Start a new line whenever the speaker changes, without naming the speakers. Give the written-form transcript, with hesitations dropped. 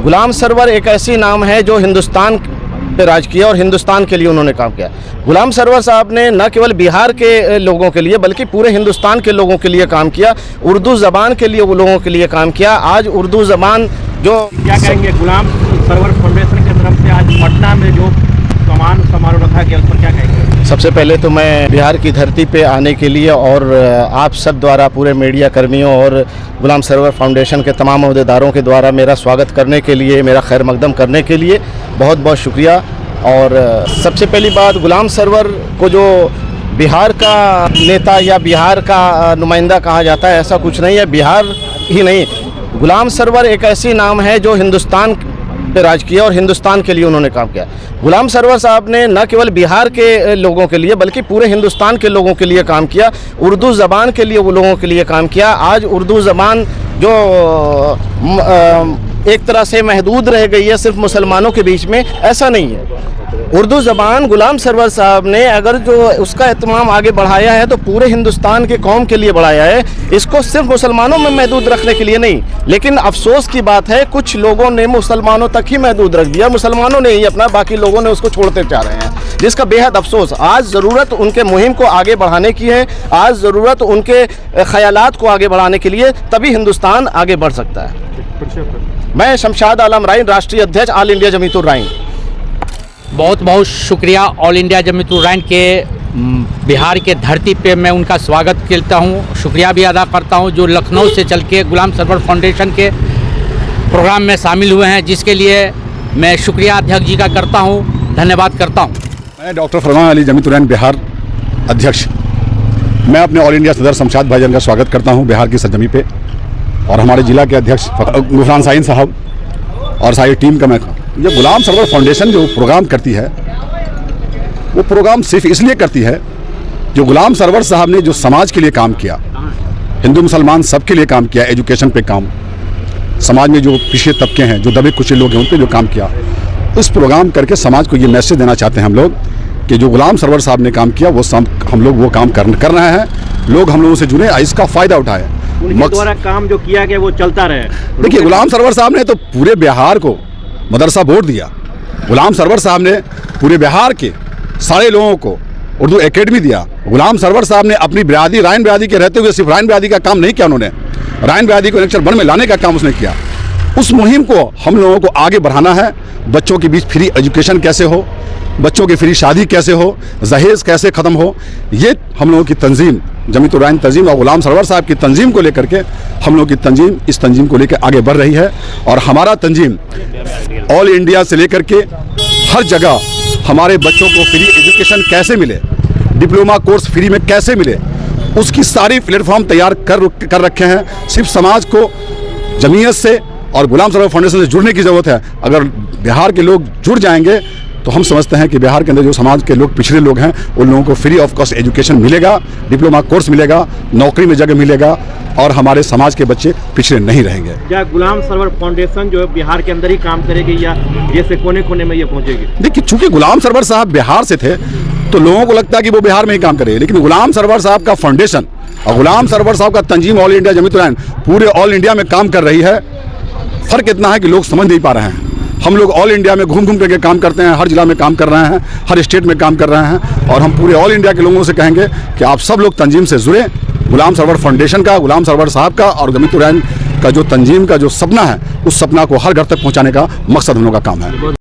गुलाम server एक ऐसी नाम है जो हिंदुस्तान पे राज किया और हिंदुस्तान के लिए उन्होंने काम किया। गुलाम सरवर साहब ने न केवल बिहार के लोगों के लिए बल्कि पूरे हिंदुस्तान के लोगों के लिए काम किया। उर्दू ज़बान के लिए वो लोगों के लिए काम किया। आज उर्दू ज़बान जो
क्या कहेंगे, गुलाम सरवर फाउंडेशन की तरफ से आज पटना में जो सम्मान समारोह रखा गया उस पर क्या कहेंगे?
सबसे पहले तो मैं बिहार की धरती पे आने के लिए और आप सब द्वारा पूरे मीडिया कर्मियों और गुलाम सरवर फाउंडेशन के तमाम अहदेदारों के द्वारा मेरा स्वागत करने के लिए, मेरा खैर मकदम करने के लिए बहुत बहुत शुक्रिया। और सबसे पहली बात, गुलाम सरवर को जो बिहार का नेता या बिहार का नुमाइंदा कहा जाता है, ऐसा कुछ नहीं है। बिहार ही नहीं, गुलाम सरवर एक ऐसी नाम है जो हिंदुस्तान पे राज किया और हिंदुस्तान के लिए उन्होंने काम किया। गुलाम सरवर साहब ने न केवल बिहार के लोगों के लिए बल्कि पूरे हिंदुस्तान के लोगों के लिए काम किया। उर्दू ज़बान के लिए वो लोगों के लिए काम किया। आज उर्दू ज़बान जो एक तरह से महदूद रह गई है सिर्फ मुसलमानों के बीच में, ऐसा नहीं है। उर्दू ज़बान गुलाम सरवर साहब ने अगर जो उसका एहतमाम आगे बढ़ाया है तो पूरे हिंदुस्तान के कौम के लिए बढ़ाया है, इसको सिर्फ मुसलमानों में महदूद रखने के लिए नहीं। लेकिन अफसोस की बात है, कुछ लोगों ने मुसलमानों तक ही महदूद रख दिया, मुसलमानों ने ही अपना, बाकी लोगों ने उसको छोड़ते जा रहे हैं, जिसका बेहद अफसोस। आज ज़रूरत उनके मुहिम को आगे बढ़ाने की है, आज ज़रूरत उनके ख़यालात को आगे बढ़ाने के लिए, तभी हिंदुस्तान आगे बढ़ सकता है। मैं शमशाद आलम राइन, राष्ट्रीय अध्यक्ष ऑल इंडिया जमीयतुर राइन।
बहुत बहुत शुक्रिया। ऑल इंडिया जमीयतुर राइन के बिहार के धरती पे मैं उनका स्वागत करता हूँ, शुक्रिया भी अदा करता हूँ जो लखनऊ से चल के गुलाम सरवर फाउंडेशन के प्रोग्राम में शामिल हुए हैं, जिसके लिए मैं शुक्रिया अध्यक्ष जी का करता हूँ, धन्यवाद करता हूँ।
मैं डॉक्टर फरमान अली जमीयतुर राइन बिहार अध्यक्ष, मैं अपने ऑल इंडिया सदर शमशाद भाईजान का स्वागत करता हूँ बिहार की सरजमी पे, और हमारे ज़िला के अध्यक्ष गुफरान साइन साहब और सारी टीम का मैं। ये गुलाम सरवर फाउंडेशन जो प्रोग्राम करती है, वो प्रोग्राम सिर्फ इसलिए करती है जो गुलाम सरवर साहब ने जो समाज के लिए काम किया, हिंदू मुसलमान सबके लिए काम किया, एजुकेशन पे काम, समाज में जो पिछड़े तबके हैं, जो दबे कुचले लोग हैं, उन पर जो काम किया, इस प्रोग्राम करके समाज को ये मैसेज देना चाहते हैं हम लोग कि जो गुलाम सरवर साहब ने काम किया वो हम लोग वो काम कर रहे हैं। लोग हम लोगों से जुड़े, इसका फ़ायदा उठाए।
उनके द्वारा काम जो किया गया वो चलता रहे।
देखिए, गुलाम सरवर साहब ने तो पूरे बिहार को मदरसा बोर्ड दिया। गुलाम सरवर साहब ने पूरे बिहार के सारे लोगों को उर्दू एकेडमी दिया। गुलाम सरवर साहब ने अपनी बिरादरी, राइन बिरादरी के रहते हुए सिर्फ राइन बिरादरी का काम नहीं किया, उन्होंने राइन बिरादरी को नेक्चर वन में लाने का काम उसने किया। उस मुहिम को हम लोगों को आगे बढ़ाना है। बच्चों के बीच फ्री एजुकेशन कैसे हो, बच्चों की फ्री शादी कैसे हो, दहेज कैसे ख़त्म हो, ये हम लोगों की तंजीम, जमीयतुर राइन तंजीम और गुलाम सरवर साहब की तंजीम को लेकर के हम लोग की तंजीम इस तंजीम को लेकर आगे बढ़ रही है। और हमारा तंजीम ऑल इंडिया से लेकर के हर जगह हमारे बच्चों को फ्री एजुकेशन कैसे मिले, डिप्लोमा कोर्स फ्री में कैसे मिले, उसकी सारी प्लेटफॉर्म तैयार कर रखे हैं। सिर्फ समाज को जमीयत से और गुलाम सरवर फाउंडेशन से जुड़ने की ज़रूरत है। अगर बिहार के लोग जुड़ जाएंगे तो हम समझते हैं कि बिहार के अंदर जो समाज के लोग, पिछड़े लोग हैं, उन लोगों को फ्री ऑफ कॉस्ट एजुकेशन मिलेगा, डिप्लोमा कोर्स मिलेगा, नौकरी में जगह मिलेगा और हमारे समाज के बच्चे पिछड़े नहीं रहेंगे।
क्या गुलाम सरवर फाउंडेशन जो है बिहार के अंदर ही काम करेगी या जैसे कोने कोने में ये पहुंचेगी?
देखिए, चूंकि गुलाम सरवर साहब बिहार से थे तो लोगों को लगता है कि वो बिहार में ही काम करेंगे, लेकिन गुलाम सरवर साहब का फाउंडेशन और गुलाम सरवर साहब का तंजीम ऑल इंडिया जमीयतुर राइन पूरे ऑल इंडिया में काम कर रही है। फ़र्क इतना है कि लोग समझ नहीं पा रहे हैं। हम लोग ऑल इंडिया में घूम करके काम करते हैं, हर जिला में काम कर रहे हैं, हर स्टेट में काम कर रहे हैं, और हम पूरे ऑल इंडिया के लोगों से कहेंगे कि आप सब लोग तंजीम से जुड़े। गुलाम सरवर फाउंडेशन का, गुलाम सरवर साहब का और जमीयतुर राइन का जो तंजीम का जो सपना है, उस सपना को हर घर तक पहुँचाने का मकसद हम लोग का काम है।